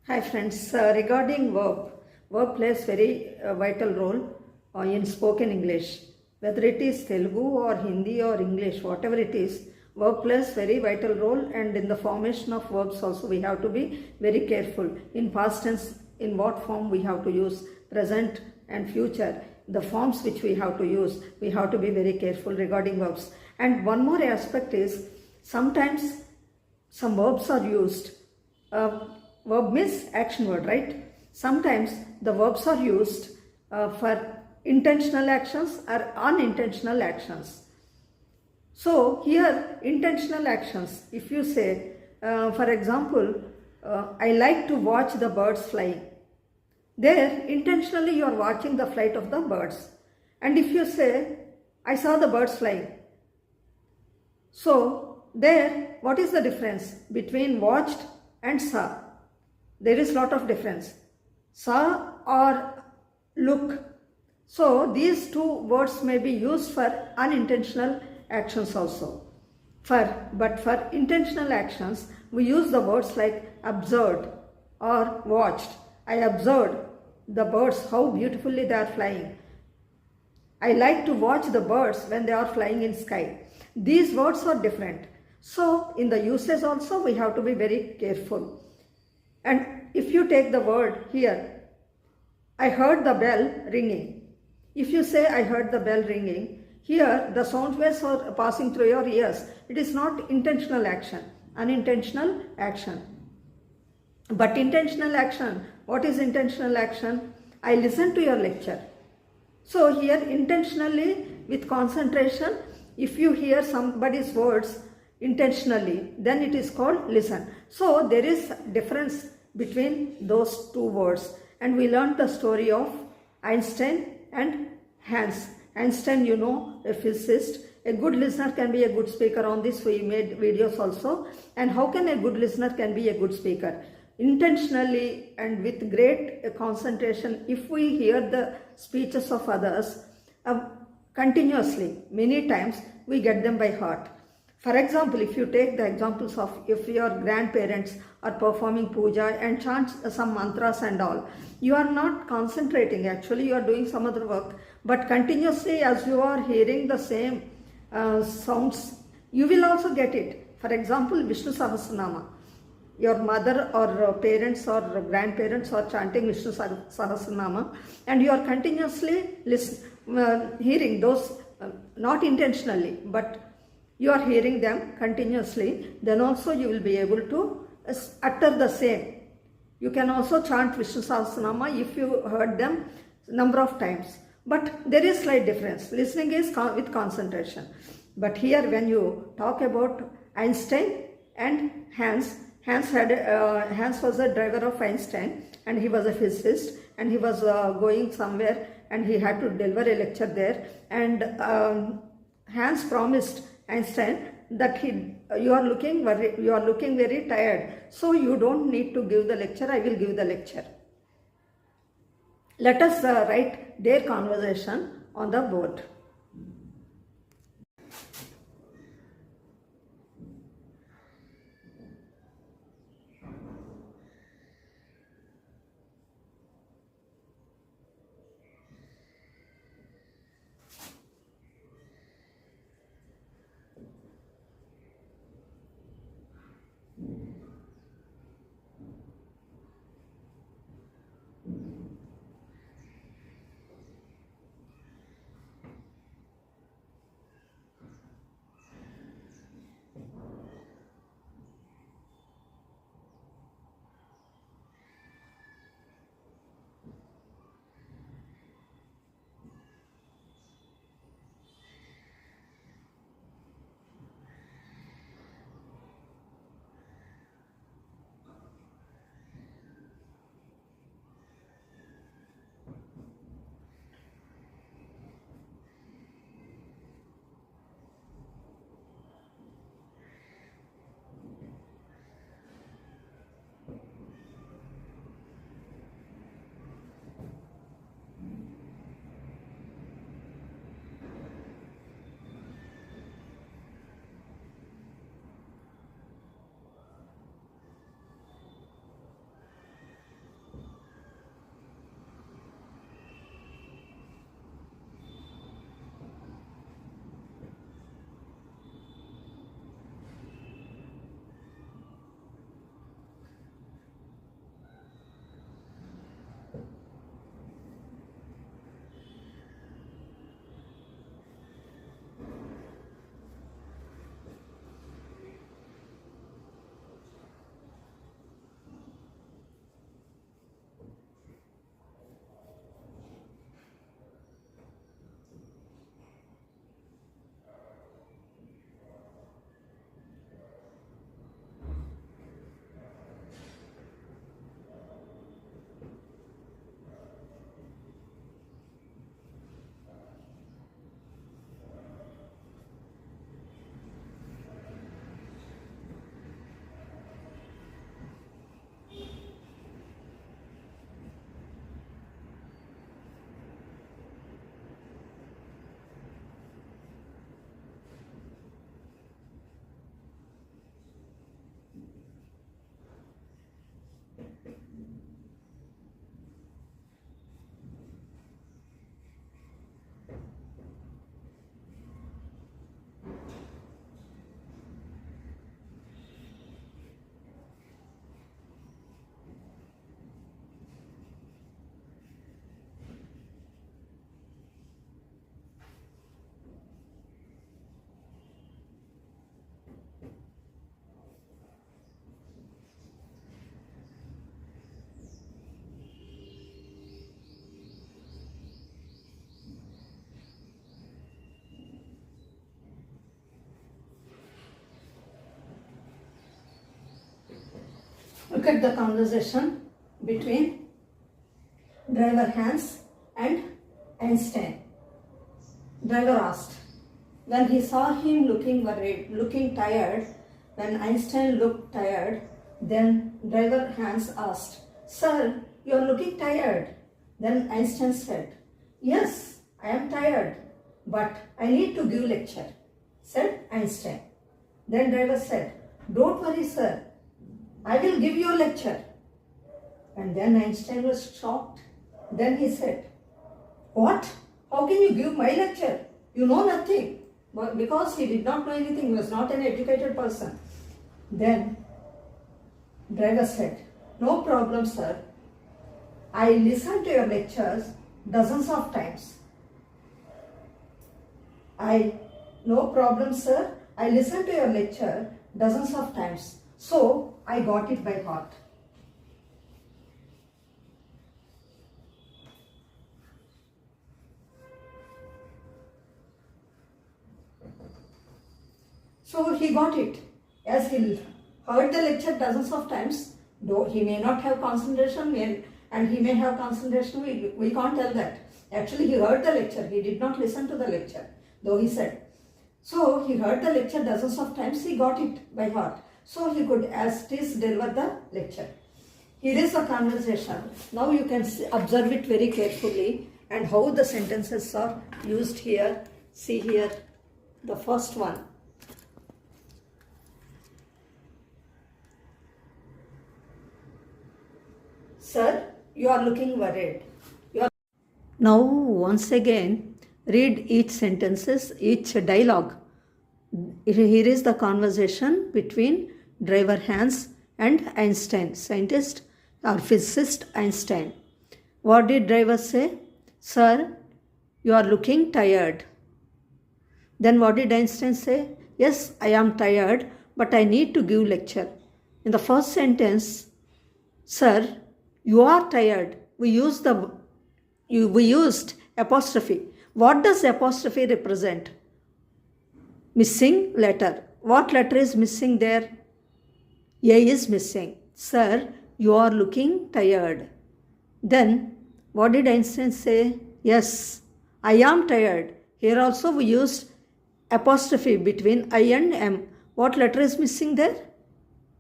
Hi friends, regarding verb plays very vital role in spoken English. Whether it is Telugu or Hindi or English, whatever it is, verb plays very vital role, and in the formation of verbs also we have to be very careful. In past tense, in what form we have to use, present and future, the forms which we have to use, we have to be very careful regarding verbs. And one more aspect is, sometimes some verbs are used. Verb means action word, right? Sometimes the verbs are used for intentional actions or unintentional actions. So here, intentional actions, if you say, for example, I like to watch the birds flying. There, intentionally you are watching the flight of the birds. And if you say, I saw the birds flying. So there, what is the difference between watched and saw? There is lot of difference. Saw or look. So these two words may be used for unintentional actions also. But for intentional actions, we use the words like observed or watched. I observed the birds, how beautifully they are flying. I like to watch the birds when they are flying in sky. These words are different. So in the usage also we have to be very careful. And if you take the word here, I heard the bell ringing. If you say I heard the bell ringing, here the sound waves are passing through your ears. It is not intentional action, unintentional action. But intentional action, what is intentional action? I listen to your lecture. So here intentionally with concentration, if you hear somebody's words intentionally, then it is called listen. So there is difference between those two words, and we learned the story of Einstein and Hans. Einstein, you know, a physicist. A good listener can be a good speaker. On this we made videos also. And how can a good listener can be a good speaker? Intentionally and with great concentration, if we hear the speeches of others continuously, many times, we get them by heart. For example, if you take the examples of if your grandparents are performing puja and chant some mantras and all, you are not concentrating, actually you are doing some other work, but continuously as you are hearing the same sounds, you will also get it. For example, Vishnu Sahasranama. Your mother or parents or grandparents are chanting Vishnu Sahasranama, and you are continuously hearing those, not intentionally, but you are hearing them continuously, then also you will be able to utter the same. You can also chant Vishnu Sahasranama if you heard them number of times. But there is slight difference. Listening is with concentration. But here when you talk about Einstein and Hans, Hans was a driver of Einstein, and he was a physicist, and he was going somewhere and he had to deliver a lecture there, and Hans promised Einstein that you are looking very tired, so you don't need to give the lecture, I will give the lecture. Let us write their conversation on the board. Look at the conversation between driver Hans and Einstein. Driver asked, when he saw him looking worried, looking tired, when Einstein looked tired, then driver Hans asked, "Sir, you are looking tired." Then Einstein said, "Yes, I am tired, but I need to give lecture," said Einstein. Then driver said, "Don't worry, sir, I will give you a lecture." And then Einstein was shocked. Then he said, "What? How can you give my lecture? You know nothing." Because he did not know anything, he was not an educated person. Then driver said, "No problem, sir. I listened to your lectures dozens of times." No problem, sir. I listened to your lecture dozens of times. So I got it by heart. So he got it. As he heard the lecture dozens of times, though he may not have concentration and he may have concentration, we can't tell that. Actually, he heard the lecture. He did not listen to the lecture, though he said. So he heard the lecture dozens of times. He got it by heart. So he could, as it is, deliver the lecture. Here is a conversation. Now you can observe it very carefully and how the sentences are used here. See here, the first one. Sir, you are looking worried. Now once again read each sentences, each dialogue. Here is the conversation between driver Hans and Einstein, scientist or physicist Einstein. What did driver say? "Sir, you are looking tired." Then what did Einstein say? "Yes, I am tired, but I need to give lecture." In the first sentence, "Sir, you are tired," we used apostrophe. What does apostrophe represent? Missing letter. What letter is missing there? A is missing. "Sir, you are looking tired." Then what did Einstein say? "Yes, I am tired." Here also we used apostrophe between I and M. What letter is missing there?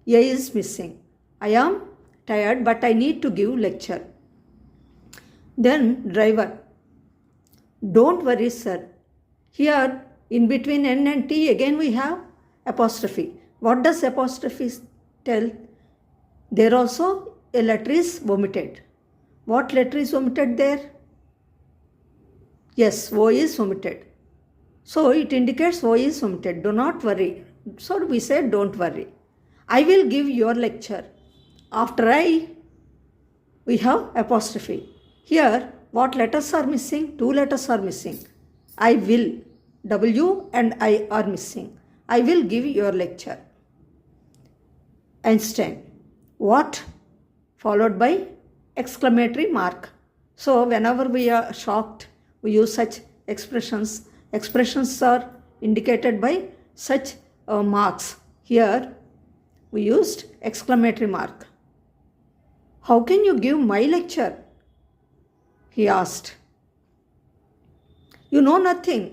A is missing. "I am tired, but I need to give lecture." Then driver, "Don't worry, sir." Here in between N and T again we have apostrophe. What does apostrophe tell? There also a letter is omitted. What letter is omitted there? Yes, O is omitted. So it indicates O is omitted. Do not worry. So we say don't worry. "I will give your lecture." After I, we have apostrophe. Here, what letters are missing? Two letters are missing. I will. W and I are missing. "I will give your lecture." Einstein. What? Followed by exclamatory mark. So whenever we are shocked, we use such expressions. Expressions are indicated by such marks. Here, we used exclamatory mark. "How can you give my lecture?" he asked. "You know nothing."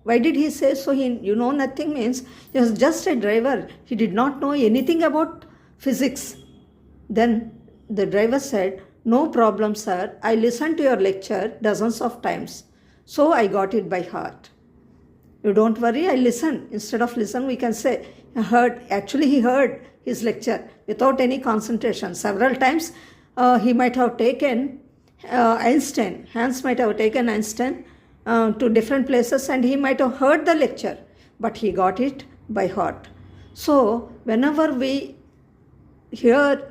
Why did he say so? You know nothing means he was just a driver. He did not know anything about physics. Then the driver said, "No problem, sir. I listened to your lecture dozens of times. So I got it by heart." You don't worry, I listened. Instead of listen, we can say heard. Actually, he heard his lecture without any concentration. Several times he might have taken Einstein. Hans might have taken Einstein to different places and he might have heard the lecture, but he got it by heart. So whenever we hear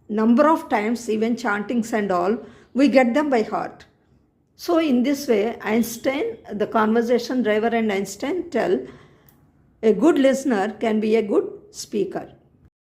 number of times, even chantings and all, we get them by heart. So in this way, Einstein, the conversation driver and Einstein tell a good listener can be a good speaker.